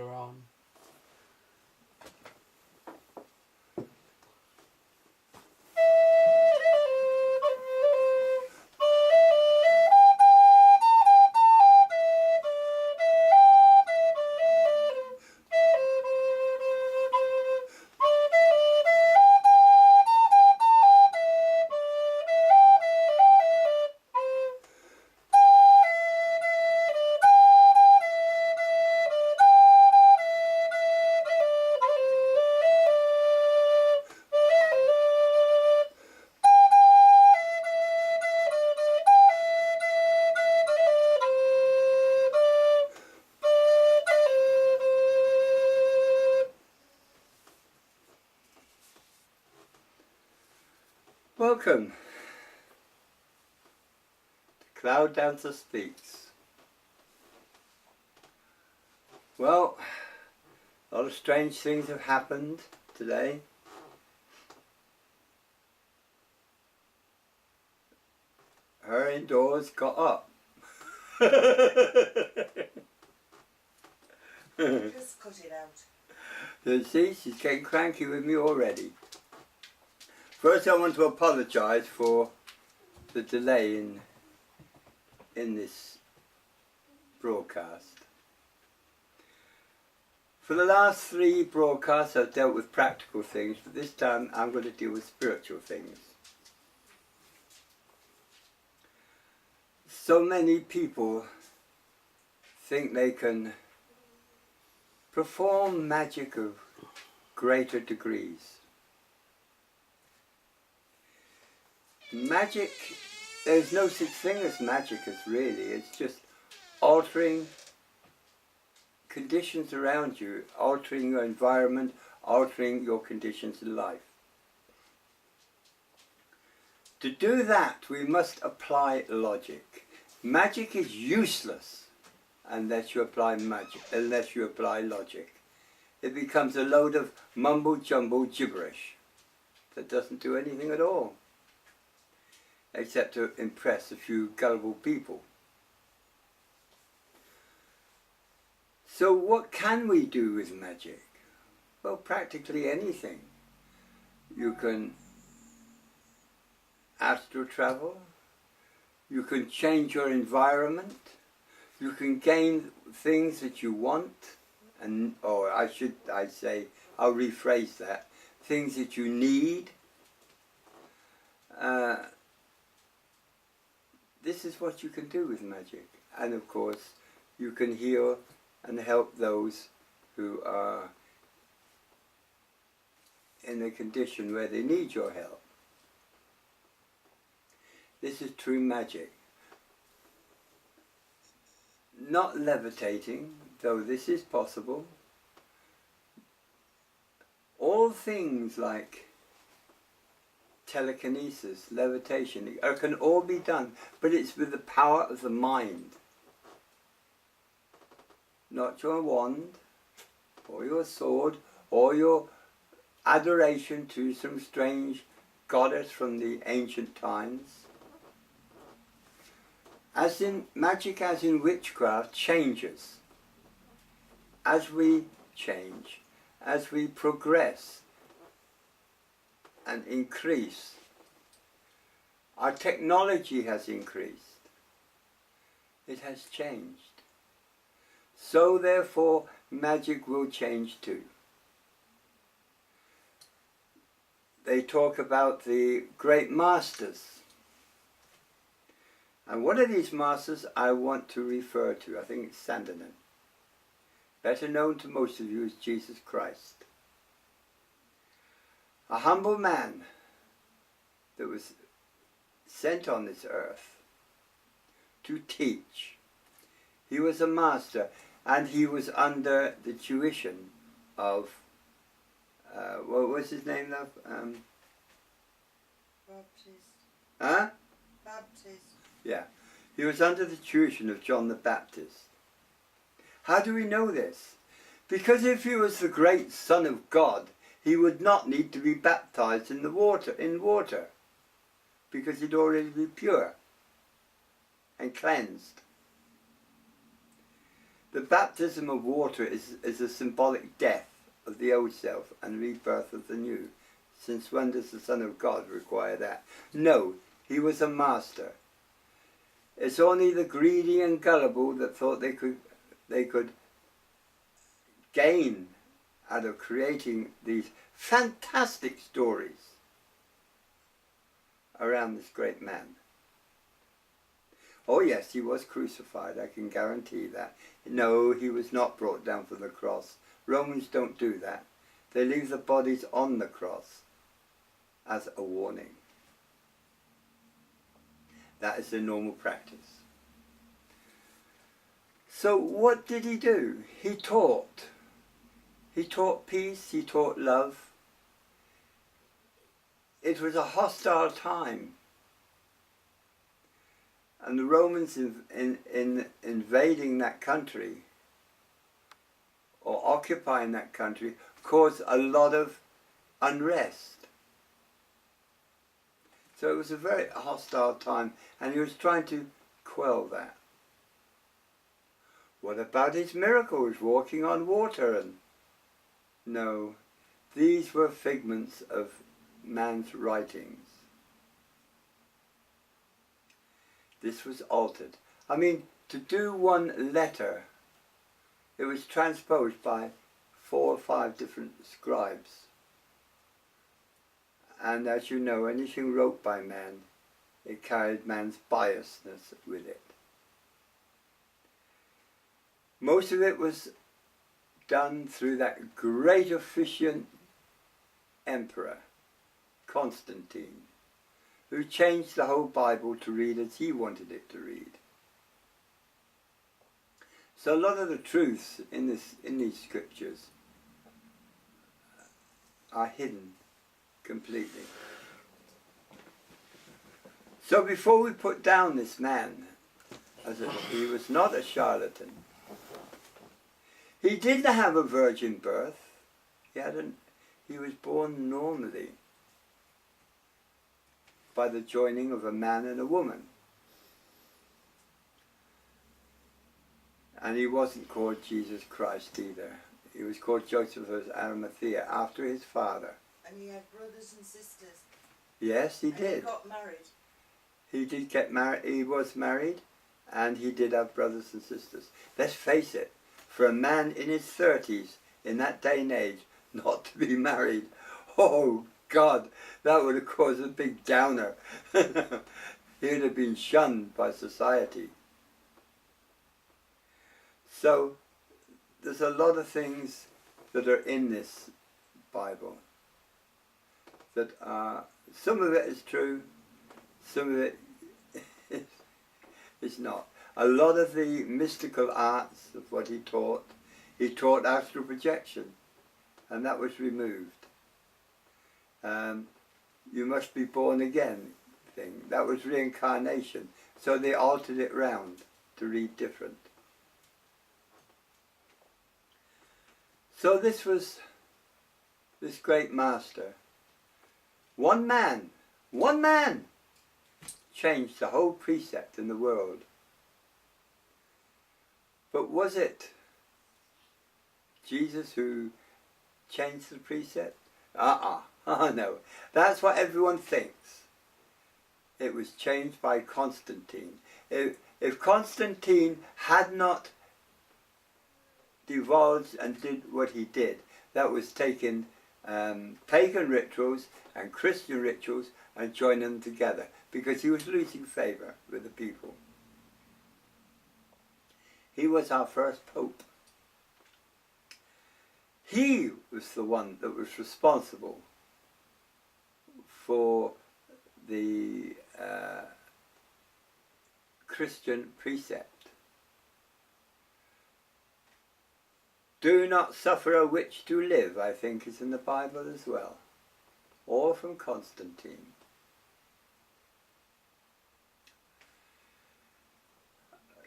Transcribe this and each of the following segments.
you're on. Welcome to Cloud Dancer Speaks. Well, a lot of strange things have happened today. Her indoors got up. Just cut it out. You see, she's getting cranky with me already. First I want to apologise for the delay in this broadcast. For the last 3 broadcasts I've dealt with practical things, but this time I'm going to deal with spiritual things. So many people think they can perform magic of greater degrees. Magic, there's no such thing as magic as really, it's just altering conditions around you, altering your environment, altering your conditions in life. To do that, we must apply logic. Magic is useless unless you apply logic. It becomes a load of mumble-jumble gibberish that doesn't do anything at all, except to impress a few gullible people. So what can we do with magic? Well, practically anything. You can astral travel, you can change your environment, you can gain things that you want, I'll rephrase that, things that you need. This is what you can do with magic. And of course, you can heal and help those who are in a condition where they need your help. This is true magic. Not levitating, though this is possible. All things like telekinesis, levitation, it can all be done, but it's with the power of the mind. Not your wand, or your sword, or your adoration to some strange goddess from the ancient times. As in magic, as in witchcraft, changes. As we change, as we progress and increase, our technology has increased. It has changed. So therefore, magic will change too. They talk about the great masters. And one of these masters I want to refer to, I think it's Sandanan. Better known to most of you as Jesus Christ. A humble man that was sent on this earth to teach. He was a master, and he was under the tuition of, what was his name, love? Baptist. Huh? Baptist. Yeah. He was under the tuition of John the Baptist. How do we know this? Because if he was the great Son of God, he would not need to be baptized in water, because he'd already be pure and cleansed. The baptism of water is a symbolic death of the old self and rebirth of the new. Since when does the Son of God require that? No, he was a master. It's only the greedy and gullible that thought they could gain out of creating these fantastic stories around this great man. Oh yes, he was crucified, I can guarantee that. No, he was not brought down from the cross. Romans don't do that. They leave the bodies on the cross as a warning. That is the normal practice. So what did he do? He taught. He taught peace, he taught love. It was a hostile time. And the Romans in invading that country or occupying that country caused a lot of unrest. So it was a very hostile time, and he was trying to quell that. What about his miracles, walking on water? And no, these were figments of man's writings. This was altered. I mean, to do one letter, it was transposed by 4 or 5 different scribes. And as you know, anything wrote by man, it carried man's biasness with it. Most of it was done through that great efficient emperor, Constantine, who changed the whole Bible to read as he wanted it to read. So a lot of the truths in these scriptures are hidden completely. So before we put down this man, he was not a charlatan. He didn't have a virgin birth. He was born normally by the joining of a man and a woman. And he wasn't called Jesus Christ either. He was called Joseph of Arimathea, after his father. And he had brothers and sisters. Yes, he and did. He got married. He did get married. He was married, and he did have brothers and sisters. Let's face it, for a man in his 30s, in that day and age, not to be married, oh God, that would have caused a big downer. He would have been shunned by society. So, there's a lot of things that are in this Bible that are, some of it is true, some of it is not. A lot of the mystical arts of what he taught astral projection, and that was removed. You must be born again thing, that was reincarnation. So they altered it round to read different. So this was this great master. One man changed the whole precept in the world. But was it Jesus who changed the precept? No. That's what everyone thinks. It was changed by Constantine. If Constantine had not divulged and did what he did, that was taking pagan rituals and Christian rituals and joining them together, because he was losing favour with the people. He was our first pope. He was the one that was responsible for the Christian precept. Do not suffer a witch to live, I think is in the Bible as well. All from Constantine.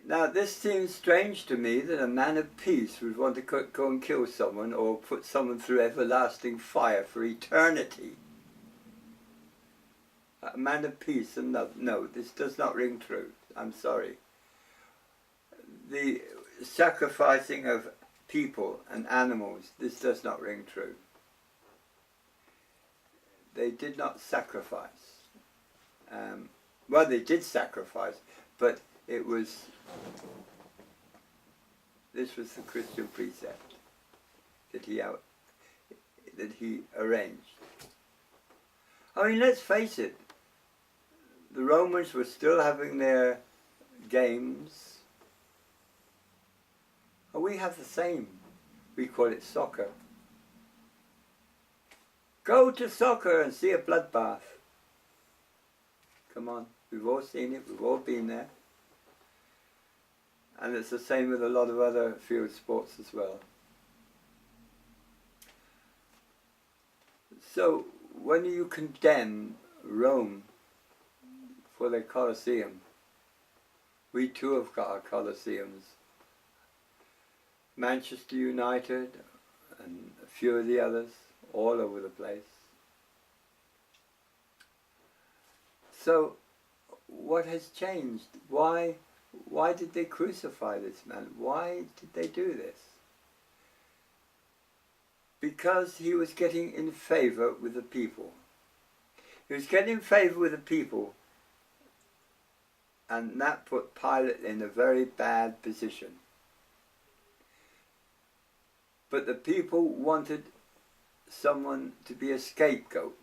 Now this seems strange to me, that a man of peace would want to go and kill someone or put someone through everlasting fire for eternity. A man of peace and love. No, this does not ring true. I'm sorry. The sacrificing of people and animals, this does not ring true. They did not sacrifice. Well, they did sacrifice, but this was the Christian precept that he arranged. I mean, let's face it, the Romans were still having their games. And we have the same. We call it soccer. Go to soccer and see a bloodbath. Come on, we've all seen it, we've all been there. And it's the same with a lot of other field sports as well. So, when you condemn Rome for their Colosseum, we too have got our Colosseums. Manchester United and a few of the others, all over the place. So, what has changed? Why did they crucify this man? Why did they do this? Because he was getting in favor with the people. He was getting in favor with the people, and that put Pilate in a very bad position. But the people wanted someone to be a scapegoat.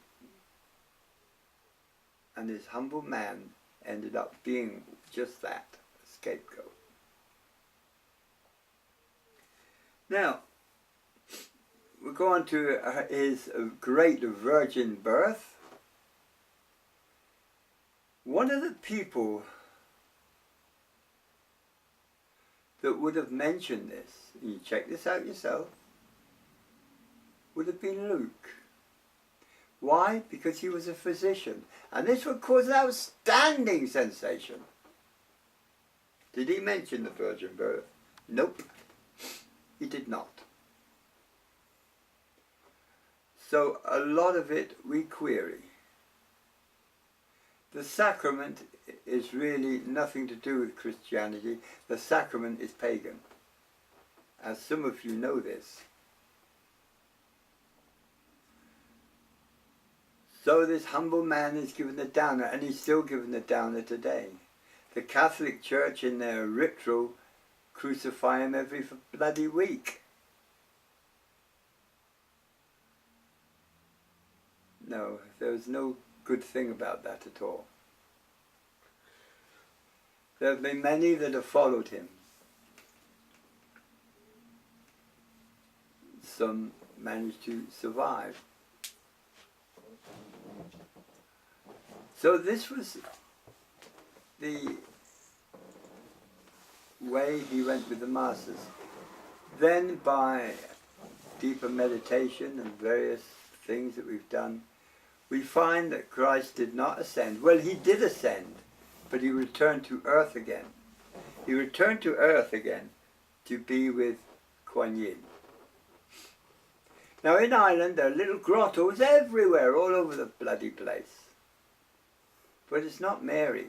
And this humble man ended up being just that, a scapegoat. Now, we go on to his great virgin birth. One of the people that would have mentioned this, and you check this out yourself, would have been Luke. Why? Because he was a physician. And this would cause an outstanding sensation. Did he mention the virgin birth? Nope. He did not. So a lot of it we query. The sacrament is really nothing to do with Christianity. The sacrament is pagan. As some of you know this. So this humble man is given the downer, and he's still given the downer today. The Catholic Church in their ritual crucify him every bloody week. No, there's no good thing about that at all. There have been many that have followed him. Some managed to survive. So this was the way he went with the masses. Then by deeper meditation and various things that we've done, we find that Christ did not ascend. Well, he did ascend, but he returned to earth again. He returned to earth again to be with Kuan Yin. Now in Ireland there are little grottos everywhere, all over the bloody place. But it's not Mary.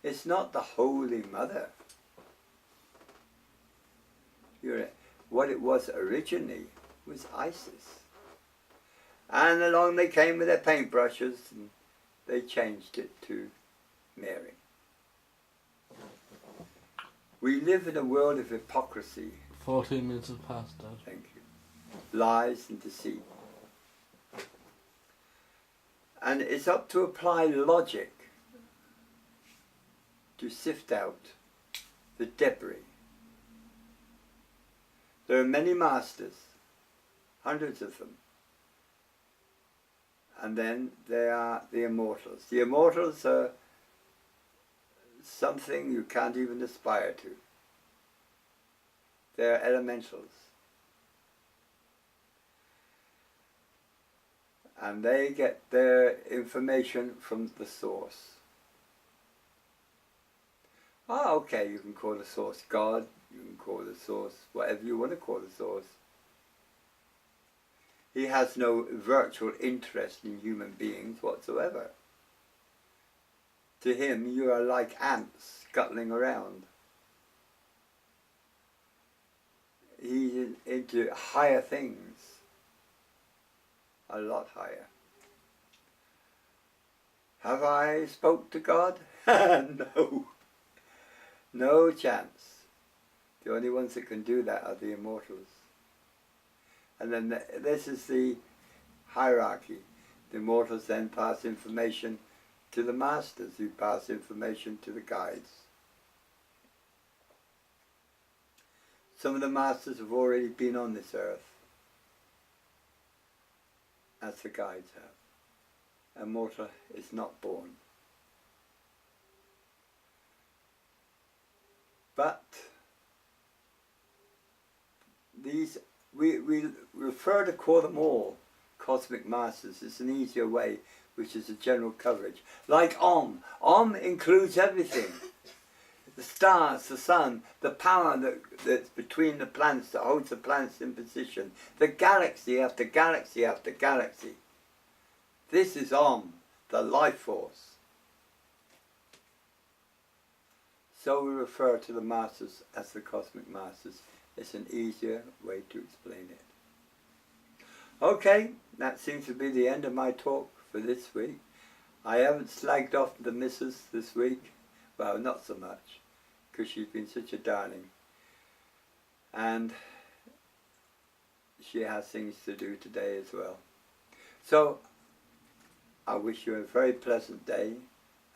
It's not the Holy Mother. What it was originally was Isis. And along they came with their paintbrushes and they changed it to Mary. We live in a world of hypocrisy. 14 minutes have passed, Dad. Thank you. Lies and deceit. And it's up to apply logic to sift out the debris. There are many masters, hundreds of them. And then there are the immortals. The immortals are something you can't even aspire to. They're elementals. And they get their information from the source. Ah, okay, you can call the source God, you can call the source whatever you want to call the source. He has no virtual interest in human beings whatsoever. To him, you are like ants scuttling around. he's into higher things, a lot higher. Have I spoke to God? No, no chance. The only ones that can do that are the immortals. And then this is the hierarchy. The immortals then pass information to the masters, who pass information to the guides. Some of the masters have already been on this earth, as the guides have. A mortal is not born. But these, we refer to call them all cosmic masters. It's an easier way, which is a general coverage. Like Om. Om includes everything. The stars, the sun, the power that's between the planets, that holds the planets in position. The galaxy after galaxy after galaxy. This is Om, the life force. So we refer to the masters as the cosmic masters. It's an easier way to explain it. Okay, that seems to be the end of my talk for this week. I haven't slagged off the missus this week. Well, not so much, because she's been such a darling. And she has things to do today as well. So, I wish you a very pleasant day.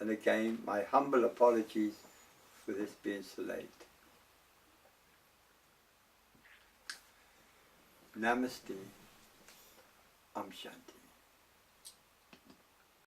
And again, my humble apologies for this being so late. Namaste. Om Shanti.